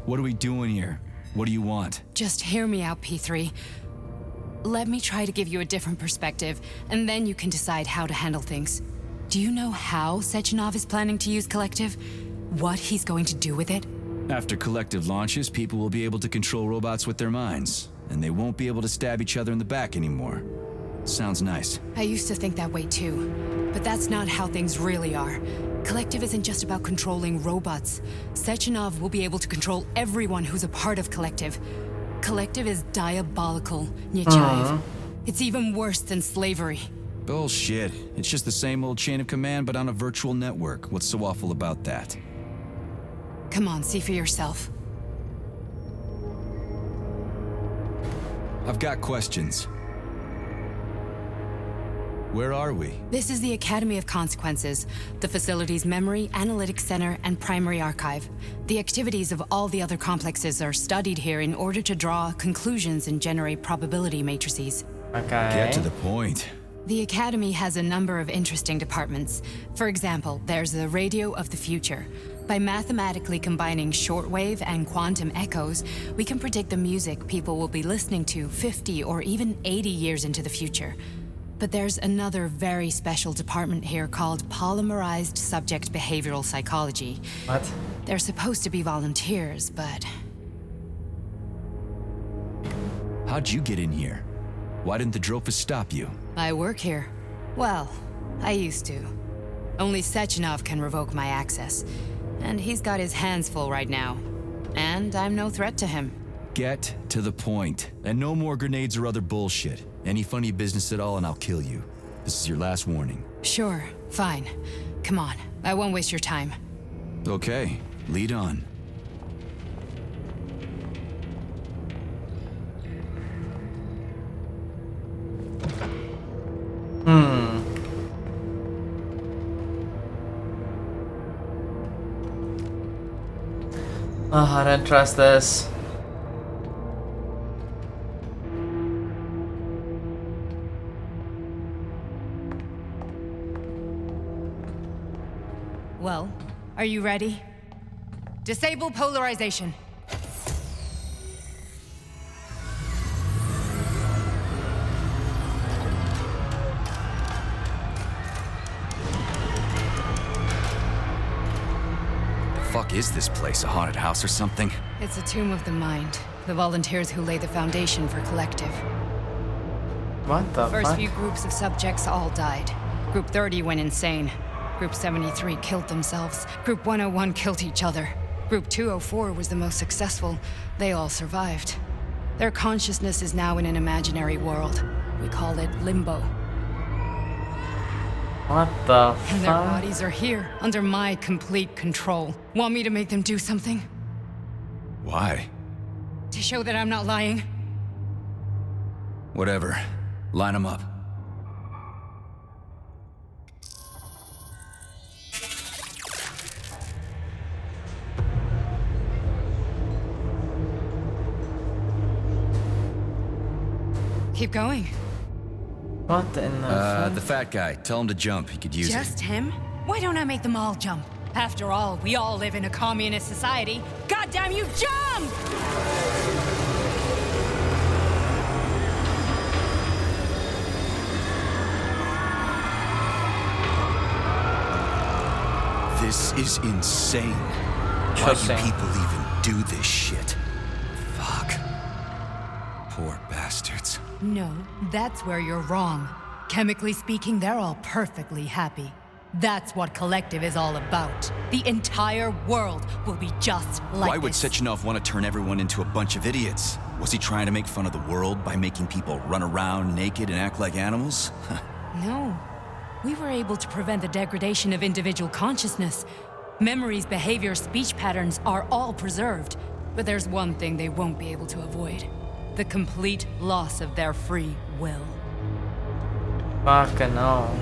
What are we doing here? What do you want? Just hear me out, P3. Let me try to give you a different perspective, and then you can decide how to handle things. Do you know how Sechenov is planning to use Kollectiv? What he's going to do with it? After Kollectiv launches, people will be able to control robots with their minds, and they won't be able to stab each other in the back anymore. Sounds nice. I used to think that way too, but that's not how things really are. Kollectiv isn't just about controlling robots. Sechenov will be able to control everyone who's a part of Kollectiv. Kollectiv is diabolical, Nechayev. It's even worse than slavery. Bullshit. It's just the same old chain of command, but on a virtual network. What's so awful about that? Come on, see for yourself. I've got questions. Where are we? This is the Academy of Consequences, the facility's memory, analytics center, and primary archive. The activities of all the other complexes are studied here in order to draw conclusions and generate probability matrices. Okay. Get to the point. The Academy has a number of interesting departments. For example, there's the Radio of the Future. By mathematically combining shortwave and quantum echoes, we can predict the music people will be listening to 50 or even 80 years into the future. But there's another very special department here called Polymerized Subject Behavioral Psychology. What? They're supposed to be volunteers, but... How'd you get in here? Why didn't the Drofus stop you? I work here. Well, I used to. Only Sechenov can revoke my access. And he's got his hands full right now. And I'm no threat to him. Get to the point. And no more grenades or other bullshit. Any funny business at all and I'll kill you. This is your last warning. Sure, fine. Come on, I won't waste your time. Okay, lead on. Oh, I don't trust this. Well, are you ready? Disable polarization. Fuck is this place? A haunted house or something? It's a tomb of the mind. The volunteers who lay the foundation for Kollectiv. What the First fuck? few groups of subjects all died. Group 30 went insane. Group 73 killed themselves. Group 101 killed each other. Group 204 was the most successful. They all survived. Their consciousness is now in an imaginary world. We call it Limbo. What the And their fuck? bodies are here, under my complete control. Want me to make them do something? Why? To show that I'm not lying? Whatever. Line them up. Keep going. What in the fuck? The fat guy. Tell him to jump. He could use it. Just him? Why don't I make them all jump? After all, we all live in a communist society. Goddamn you, jump! This is insane. Why do Trusting. people even do this shit? Fuck. Poor bastards. No, that's where you're wrong. Chemically speaking, they're all perfectly happy. That's what Kollectiv is all about. The entire world will be just like Why would this. Sechenov want to turn everyone into a bunch of idiots? Was he trying to make fun of the world by making people run around naked and act like animals? No. We were able to prevent the degradation of individual consciousness. Memories, behavior, speech patterns are all preserved. But there's one thing they won't be able to avoid. The complete loss of their free will. Fucking hell.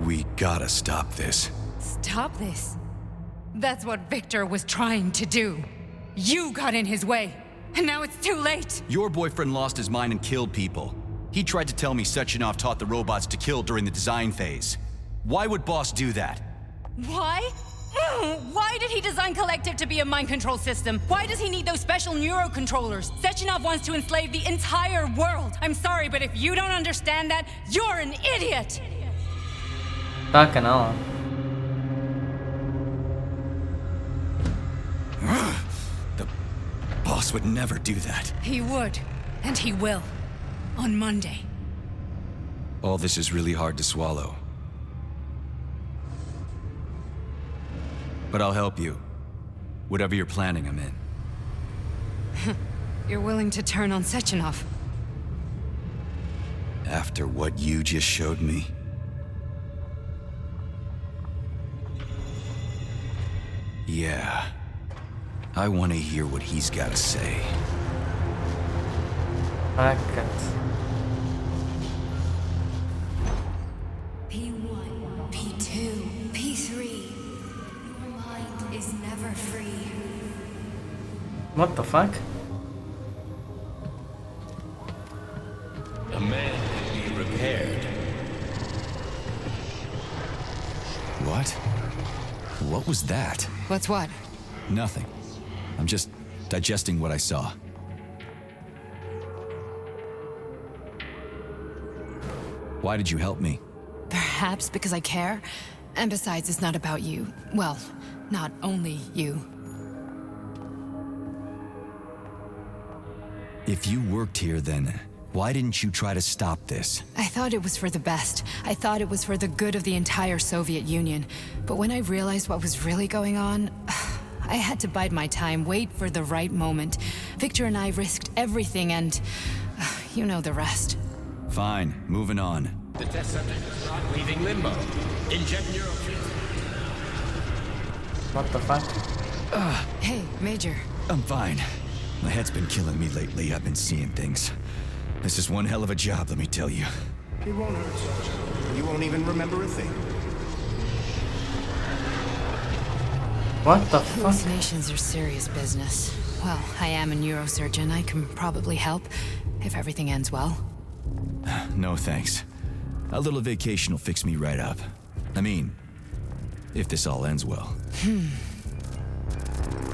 We gotta stop this. Stop this. That's what Victor was trying to do. You got in his way, and now it's too late. Your boyfriend lost his mind and killed people. He tried to tell me Sechenov taught the robots to kill during the design phase. Why would Boss do that? Why? Why did he design Kollectiv to be a mind control system? Why does he need those special neurocontrollers? Sechenov wants to enslave the entire world. I'm sorry, but if you don't understand that, you're an idiot! Fucking hell. The boss would never do that. He would, and he will. On Monday. All this is really hard to swallow. But I'll help you. Whatever you're planning, I'm in. You're willing to turn on Sechenov? After what you just showed me? Yeah. I want to hear what he's got to say. Fuck it. P1, P2, P3. Your mind is never free. What the fuck? A man can be repaired. What? What was that? What's what? Nothing. I'm just digesting what I saw. Why did you help me? Perhaps because I care. And besides, it's not about you. Well, not only you. If you worked here, then why didn't you try to stop this? I thought it was for the best. I thought it was for the good of the entire Soviet Union. But when I realized what was really going on, I had to bide my time, wait for the right moment. Victor and I risked everything and you know the rest. Fine, moving on. The test subject is not leaving limbo. Inject neurotransmitter. What the fuck? Hey, Major. I'm fine. My head's been killing me lately. I've been seeing things. This is one hell of a job, let me tell you. It won't hurt, Sergeant. You won't even remember a thing. What the fuck? Hallucinations are serious business. Well, I am a neurosurgeon. I can probably help, if everything ends well. No thanks. A little vacation will fix me right up. I mean, if this all ends well.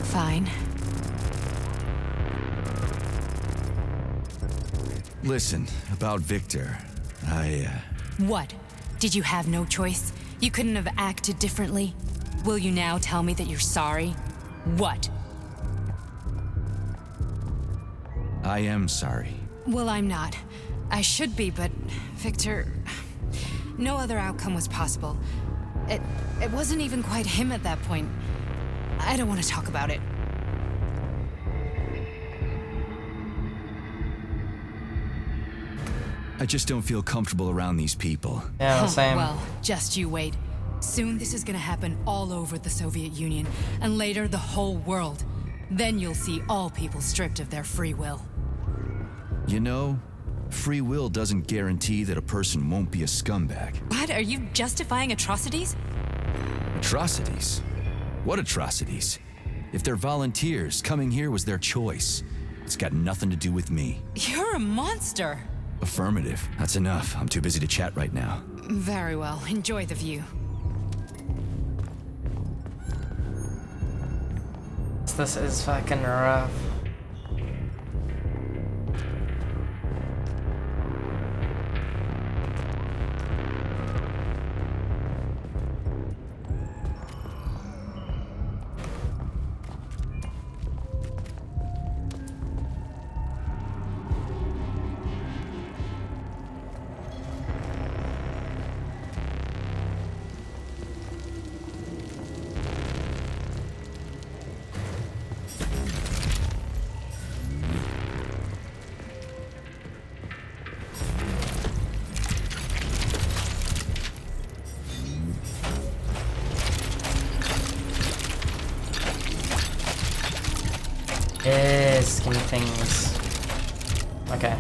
Fine. Listen, about Victor, What? Did you have no choice? You couldn't have acted differently? Will you now tell me that you're sorry? What? I am sorry. Well, I'm not. I should be, but Victor... No other outcome was possible. It wasn't even quite him at that point. I don't want to talk about it. I just don't feel comfortable around these people. Yeah, the same. Well, just you wait. Soon this is gonna happen all over the Soviet Union, and later the whole world. Then you'll see all people stripped of their free will. You know, free will doesn't guarantee that a person won't be a scumbag. What? Are you justifying atrocities? Atrocities? What atrocities? If they're volunteers, coming here was their choice. It's got nothing to do with me. You're a monster. Affirmative. That's enough. I'm too busy to chat right now. Very well. Enjoy the view. This is fucking rough. Yes, skinny things. Okay.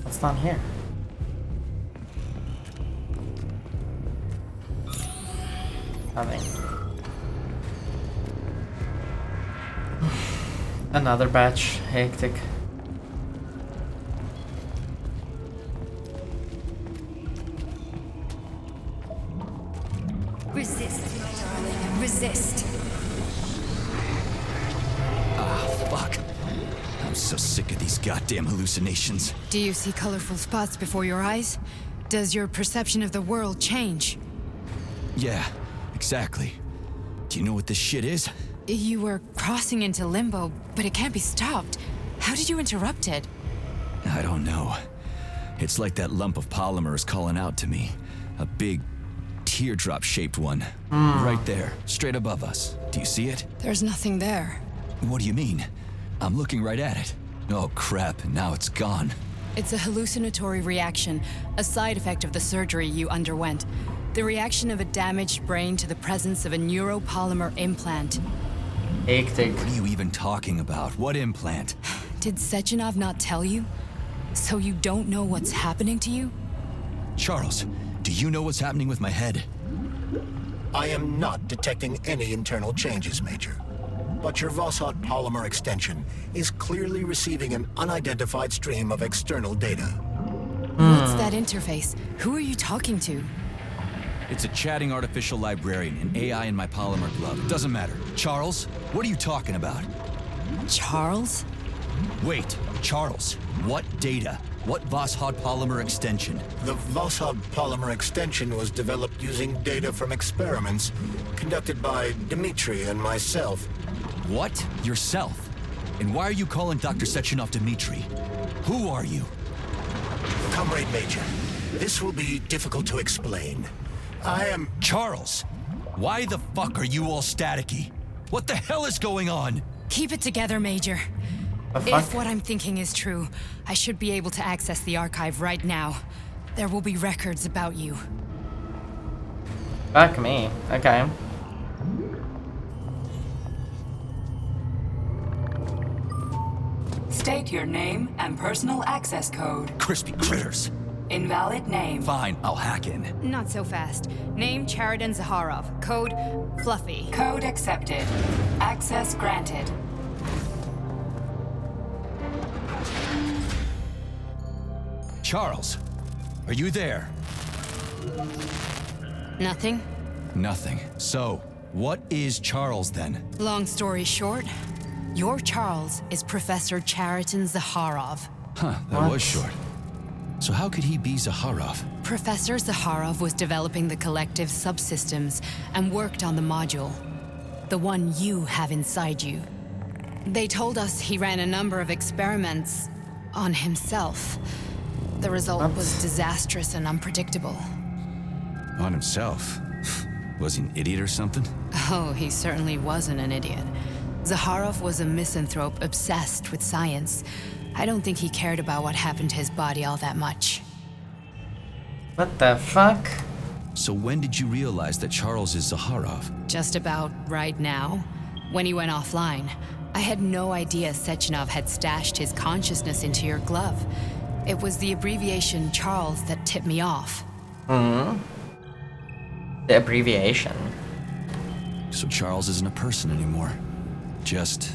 What's down here? Nothing. Another batch. Hectic. Resist, my darling. Resist. Ah, fuck. I'm so sick of these goddamn hallucinations. Do you see colorful spots before your eyes? Does your perception of the world change? Yeah, exactly. Do you know what this shit is? You were crossing into limbo, but it can't be stopped. How did you interrupt it? I don't know. It's like that lump of polymer is calling out to me. A big, teardrop-shaped one. Right there, straight above us. Do you see it? There's nothing there. What do you mean? I'm looking right at it. Oh crap, now it's gone. It's a hallucinatory reaction, a side effect of the surgery you underwent. The reaction of a damaged brain to the presence of a neuropolymer implant. Hectic. What are you even talking about? What implant? Did Sechenov not tell you? So you don't know what's happening to you? Charles, do you know what's happening with my head? I am not detecting any internal changes, Major. But your Voshod polymer extension is clearly receiving an unidentified stream of external data. What's that interface? Who are you talking to? It's a chatting artificial librarian, an AI in my polymer glove. Doesn't matter. Charles, what are you talking about? Charles? Wait, Charles, what data? What Voshod polymer extension? The Voshod polymer extension was developed using data from experiments conducted by Dmitri and myself. What? Yourself? And why are you calling Dr. Sechenov Dmitri? Who are you? Comrade Major, this will be difficult to explain. I am... Charles! Why the fuck are you all staticky? What the hell is going on? Keep it together, Major. If what I'm thinking is true, I should be able to access the archive right now. There will be records about you. Fuck me. Okay. State your name and personal access code. Crispy critters. Invalid name. Fine, I'll hack in. Not so fast. Name Caaarrrl-Sama. Code Fluffy. Code accepted. Access granted. Charles, are you there? Nothing? Nothing. So, what is Charles then? Long story short, your Charles is Professor Chariton Zakharov. Huh, that was short. So how could he be Zakharov? Professor Zakharov was developing the Kollectiv subsystems and worked on the module. The one you have inside you. They told us he ran a number of experiments on himself. The result was disastrous and unpredictable. On himself? Was he an idiot or something? Oh, he certainly wasn't an idiot. Zakharov was a misanthrope obsessed with science. I don't think he cared about what happened to his body all that much. What the fuck? So when did you realize that Charles is Zakharov? Just about right now, when he went offline. I had no idea Sechenov had stashed his consciousness into your glove. It was the abbreviation Charles that tipped me off. The abbreviation. So Charles isn't a person anymore. Just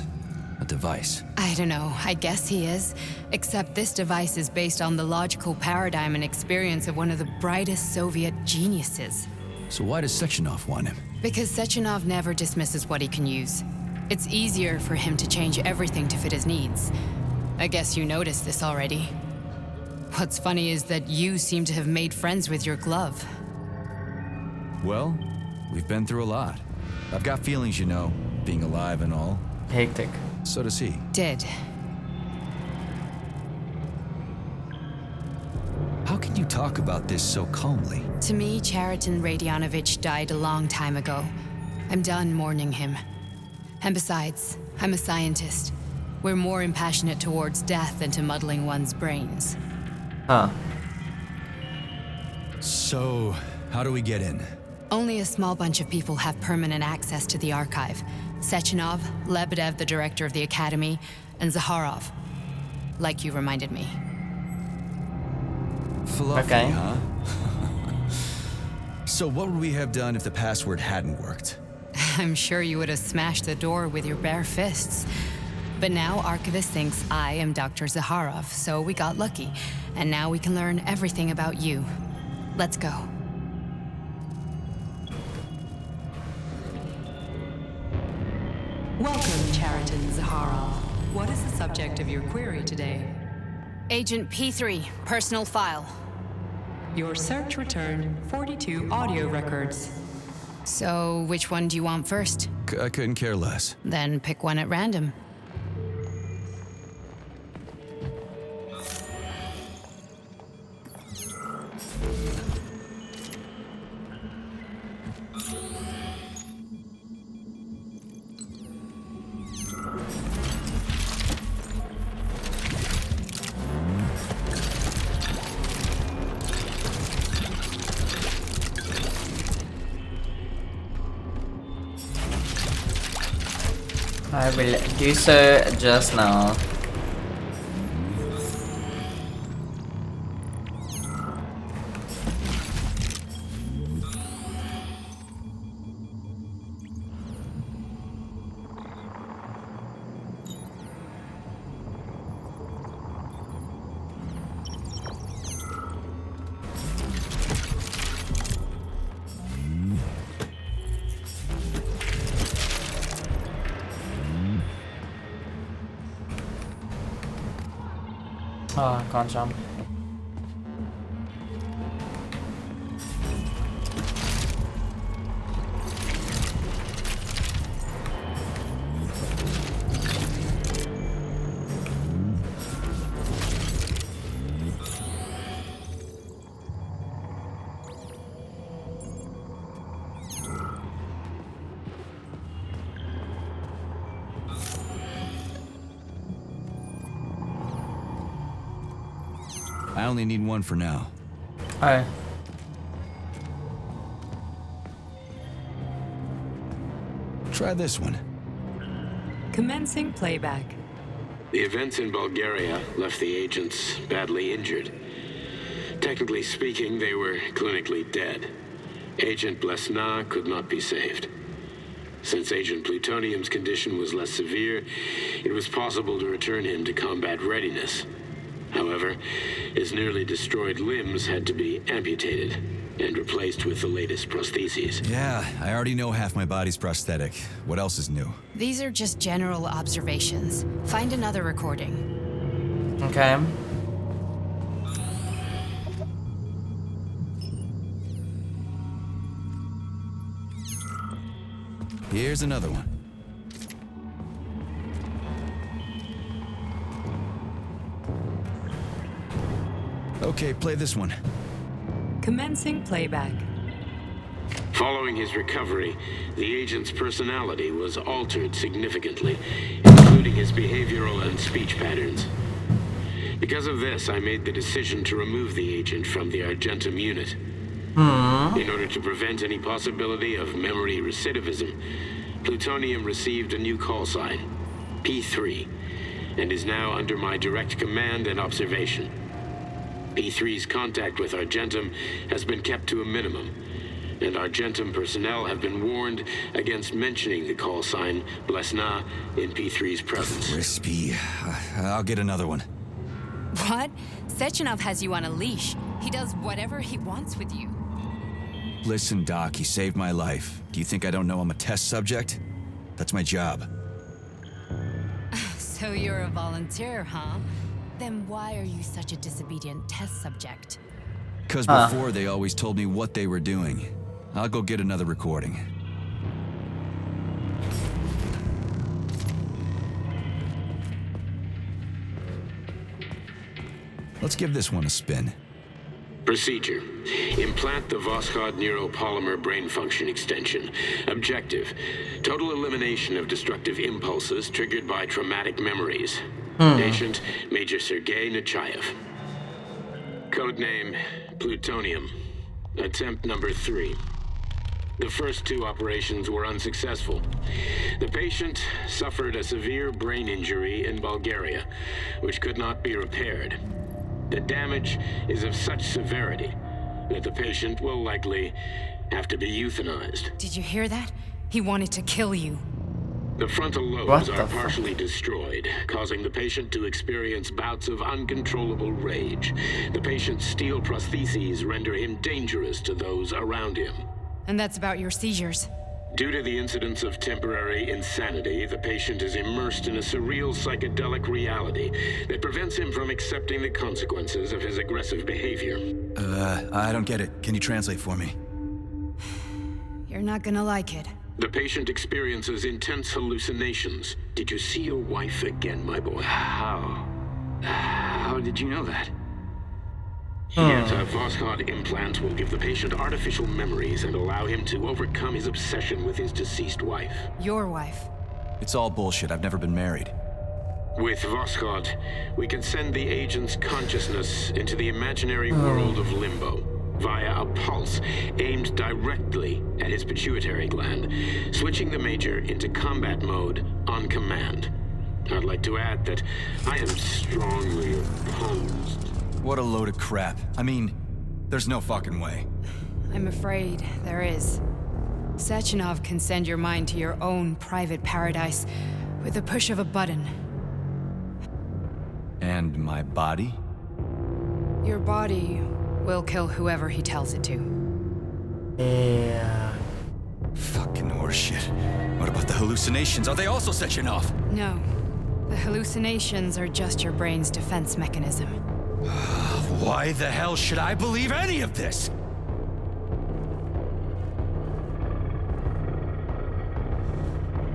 a device. I don't know, I guess he is. Except this device is based on the logical paradigm and experience of one of the brightest Soviet geniuses. So why does Sechenov want him? Because Sechenov never dismisses what he can use. It's easier for him to change everything to fit his needs. I guess you noticed this already. What's funny is that you seem to have made friends with your glove. Well, we've been through a lot. I've got feelings, you know, being alive and all. Hectic. So does he. Did. How can you talk about this so calmly? To me, Chariton Radionovich died a long time ago. I'm done mourning him. And besides, I'm a scientist. We're more impassionate towards death than to muddling one's brains. Huh. So, how do we get in? Only a small bunch of people have permanent access to the archive. Sechenov, Lebedev, the director of the academy, and Zakharov. Like you reminded me. Fluffy, Okay. huh? So what would we have done if the password hadn't worked? I'm sure you would have smashed the door with your bare fists. But now Archivist thinks I am Dr. Zaharov, so we got lucky. And now we can learn everything about you. Let's go. Welcome, Chariton Zaharrrl. What is the subject of your query today? Agent P3, personal file. Your search returned 42 audio records. So, which one do you want first? I couldn't care less. Then pick one at random. I will do so just now. Oh, I can't jump. I only need one for now. Oh. Try this one. Commencing playback. The events in Bulgaria left the agents badly injured. Technically speaking, they were clinically dead. Agent Blesna could not be saved. Since Agent Plutonium's condition was less severe, it was possible to return him to combat readiness. However, his nearly destroyed limbs had to be amputated and replaced with the latest prostheses. Yeah, I already know half my body's prosthetic. What else is new? These are just general observations. Find another recording. Okay. Here's another one. Okay, play this one. Commencing playback. Following his recovery, the agent's personality was altered significantly, including his behavioral and speech patterns. Because of this, I made the decision to remove the agent from the Argentum unit. In order to prevent any possibility of memory recidivism, Plutonium received a new call sign, P3, and is now under my direct command and observation. P3's contact with Argentum has been kept to a minimum, and Argentum personnel have been warned against mentioning the call sign Blesna in P3's presence. Crispy. I'll get another one. What? Sechenov has you on a leash. He does whatever he wants with you. Listen, Doc, he saved my life. Do you think I don't know I'm a test subject? That's my job. So you're a volunteer, huh? Then why are you such a disobedient test subject? 'Cause before they always told me what they were doing. I'll go get another recording. Let's give this one a spin. Procedure. Implant the Voskhod neuropolymer brain function extension. Objective. Total elimination of destructive impulses triggered by traumatic memories. Patient, Major Sergei Nechayev. Codename, Plutonium. Attempt number 3. The first 2 operations were unsuccessful. The patient suffered a severe brain injury in Bulgaria, which could not be repaired. The damage is of such severity that the patient will likely have to be euthanized. Did you hear that? He wanted to kill you. The frontal lobes are partially destroyed, causing the patient to experience bouts of uncontrollable rage. The patient's steel prostheses render him dangerous to those around him. And that's about your seizures. Due to the incidence of temporary insanity, the patient is immersed in a surreal psychedelic reality that prevents him from accepting the consequences of his aggressive behavior. I don't get it. Can you translate for me? You're not gonna like it. The patient experiences intense hallucinations. Did you see your wife again, my boy? How did you know that? Yet a Voskhod implant will give the patient artificial memories and allow him to overcome his obsession with his deceased wife. Your wife. It's all bullshit. I've never been married. With Voskhod, we can send the agent's consciousness into the imaginary world of limbo via a pulse aimed directly at his pituitary gland, switching the Major into combat mode on command. I'd like to add that I am strongly opposed. What a load of crap. I mean, there's no fucking way. I'm afraid there is. Sechenov can send your mind to your own private paradise with the push of a button. And my body? Your body will kill whoever he tells it to. Yeah. Fucking horseshit. What about the hallucinations? Are they also Sechenov? No. The hallucinations are just your brain's defense mechanism. Why the hell should I believe any of this?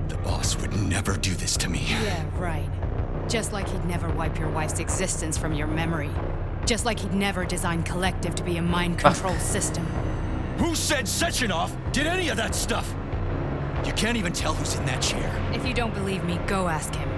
The boss would never do this to me. Yeah, right. Just like he'd never wipe your wife's existence from your memory. Just like he'd never design Kollectiv to be a mind control system. Who said Sechenov did any of that stuff? You can't even tell who's in that chair. If you don't believe me, go ask him.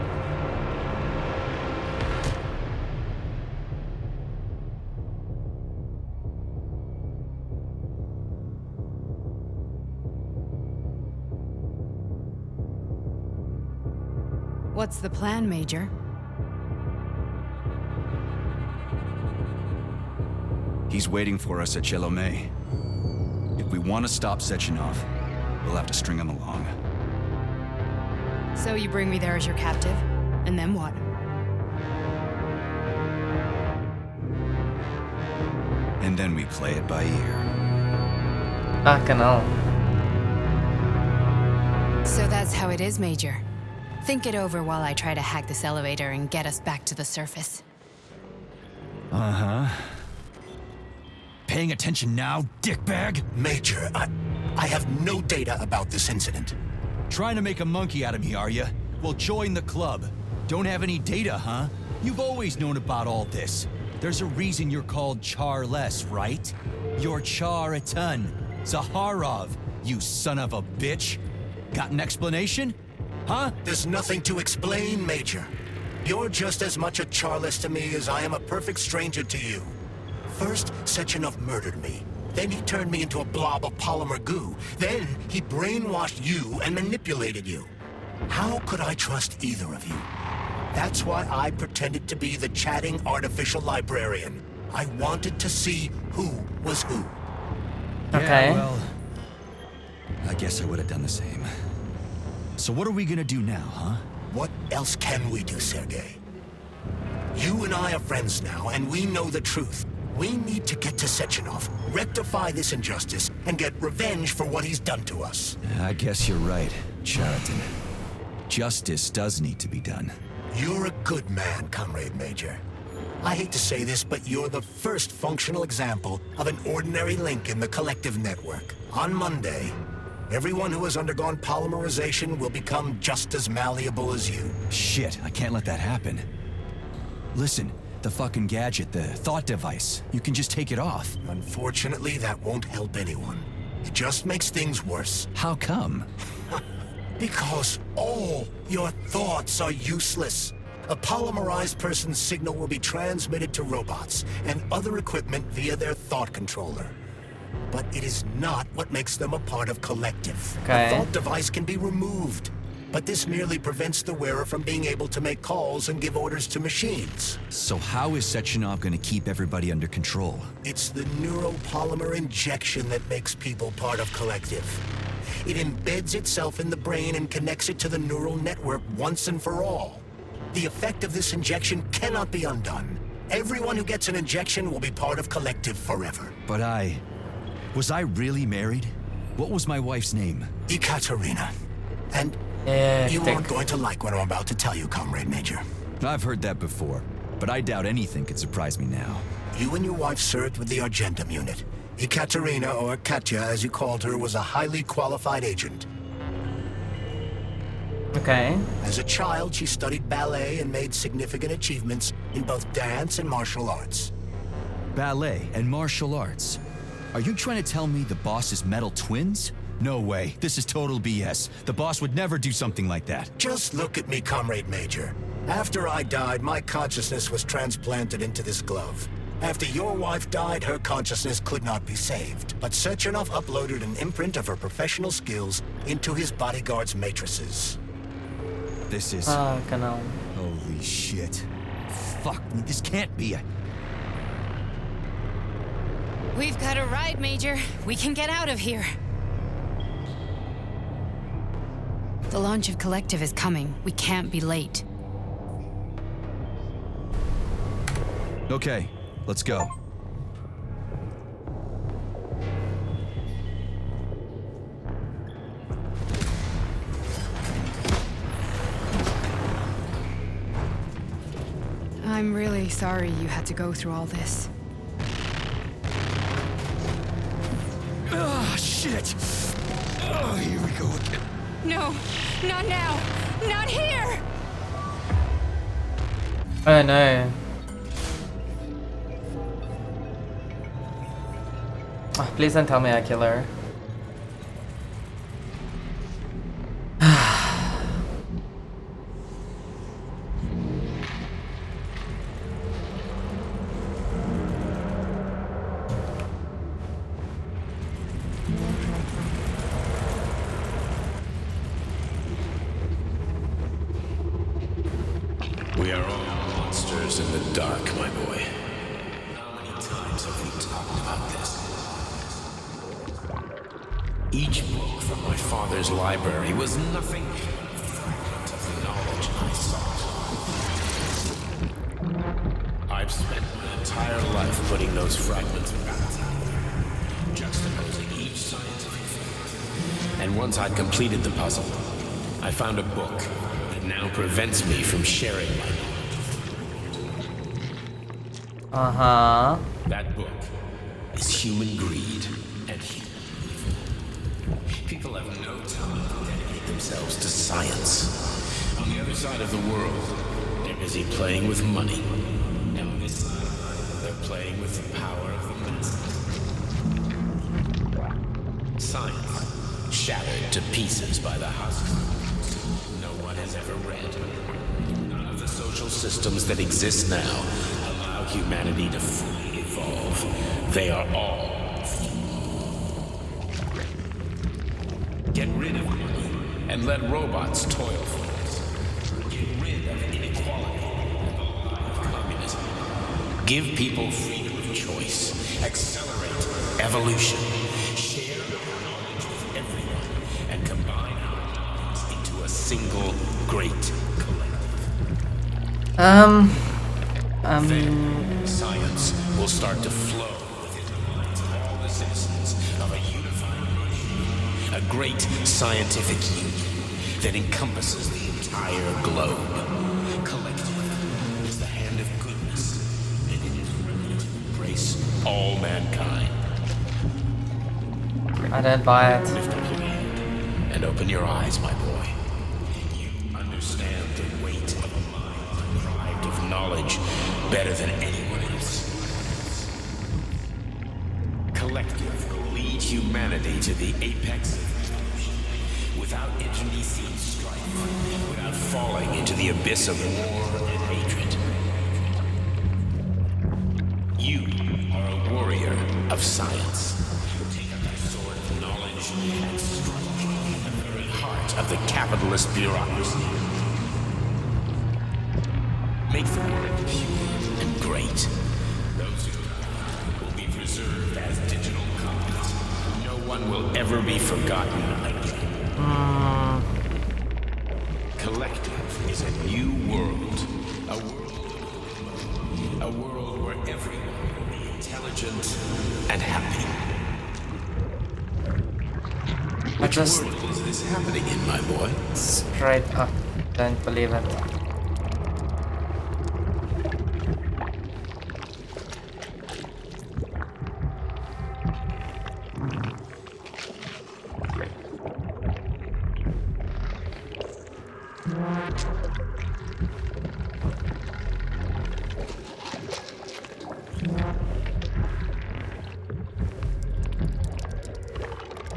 What's the plan, Major? He's waiting for us at Chelomey. If we want to stop Sechenov, we'll have to string him along. So you bring me there as your captive, and then what? And then we play it by ear. Fucking hell. So that's how it is, Major. Think it over while I try to hack this elevator and get us back to the surface. Uh-huh. Paying attention now, dickbag? Major, I have no data about this incident. Trying to make a monkey out of me, are you? Well, join the club. Don't have any data, huh? You've always known about all this. There's a reason you're called Caaarrrl-, right? You're Caaarrrl-Sama, you son of a bitch. Got an explanation? Huh? There's nothing to explain, Major. You're just as much a Caaarrrl to me as I am a perfect stranger to you. First, Sechenov murdered me. Then he turned me into a blob of polymer goo. Then he brainwashed you and manipulated you. How could I trust either of you? That's why I pretended to be the chatting artificial librarian. I wanted to see who was who. Okay. Yeah, well, I guess I would have done the same. So what are we gonna do now, huh? What else can we do, Sergei? You and I are friends now, and we know the truth. We need to get to Sechenov, rectify this injustice, and get revenge for what he's done to us. I guess you're right, Caaarrrl. Justice does need to be done. You're a good man, Comrade Major. I hate to say this, but you're the first functional example of an ordinary link in the Kollectiv network. On Monday, everyone who has undergone polymerization will become just as malleable as you. Shit, I can't let that happen. Listen, the fucking gadget, the thought device, you can just take it off. Unfortunately, that won't help anyone. It just makes things worse. How come? Because all your thoughts are useless. A polymerized person's signal will be transmitted to robots and other equipment via their thought controller. But it is not what makes them a part of Kollectiv. Okay. The thought device can be removed, but this merely prevents the wearer from being able to make calls and give orders to machines. So how is Sechenov gonna keep everybody under control? It's the neuropolymer injection that makes people part of Kollectiv. It embeds itself in the brain and connects it to the neural network once and for all. The effect of this injection cannot be undone. Everyone who gets an injection will be part of Kollectiv forever. But was I really married? What was my wife's name? Caaarrrl-Sama. And you aren't going to like what I'm about to tell you, Comrade Major. I've heard that before, but I doubt anything could surprise me now. You and your wife served with the Argentum unit. Caaarrrl-Sama, or Katya as you called her, was a highly qualified agent. Okay. As a child, she studied ballet and made significant achievements in both dance and martial arts. Ballet and martial arts? Are you trying to tell me the boss is metal twins? No way. This is total BS. The boss would never do something like that. Just look at me, Comrade Major. After I died, my consciousness was transplanted into this glove. After your wife died, her consciousness could not be saved. But Sechenov uploaded an imprint of her professional skills into his bodyguard's matrices. This is... Genau. Holy shit. Fuck me, this can't be We've got a ride, Major. We can get out of here. The launch of Kollectiv is coming. We can't be late. Okay, let's go. I'm really sorry you had to go through all this. Ah, shit! Oh, here we go again. No, not now! Not here! Oh no. Oh, please don't tell me I kill her. We are all monsters in the dark, my boy. How many times have we talked about this? Each book from my father's library was nothing but a fragment of the knowledge I sought. I've spent my entire life putting those fragments back together, juxtaposing each scientific fact. And once I'd completed the puzzle, I found a book that now prevents me from sharing my knowledge. Uh-huh. That book is human greed and human evil. People have no time to dedicate themselves to science. On the other side of the world, they're busy playing with money. And on this side, they're playing with the power of the masses. Science, shattered to pieces by the husks no one has ever read. None of the social systems that exist now allow humanity to fully evolve. They are all get rid of money and let robots toil for us. Get rid of inequality and the lie of communism. Give people freedom of choice. Accelerate evolution. Share our knowledge with everyone and combine our minds into a single great collective. Then science will start to flow within the minds of all the citizens of a unified nation. A great scientific union that encompasses the entire globe. Kollectiv is the hand of goodness, and it is ready to embrace all mankind. I didn't buy it. Lift up your hand and open your eyes, my boy. You understand the weight of a mind deprived of knowledge better than anyone else. Kollectiv will lead humanity to the apex of evolution without internecine strife, without falling into the abyss of war and hatred. You are a warrior of science. Take up your sword of knowledge and strike at the very heart of the capitalist bureaucracy. Make the world pure and great. Those who die will be preserved as digital copies. No one will ever be forgotten again. Kollectiv is a new world. A world where everyone will be intelligent and happy. I just Which world is this happening in, my boy? straight up don't believe it.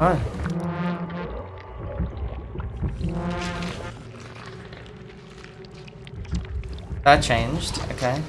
Oh. That changed, okay.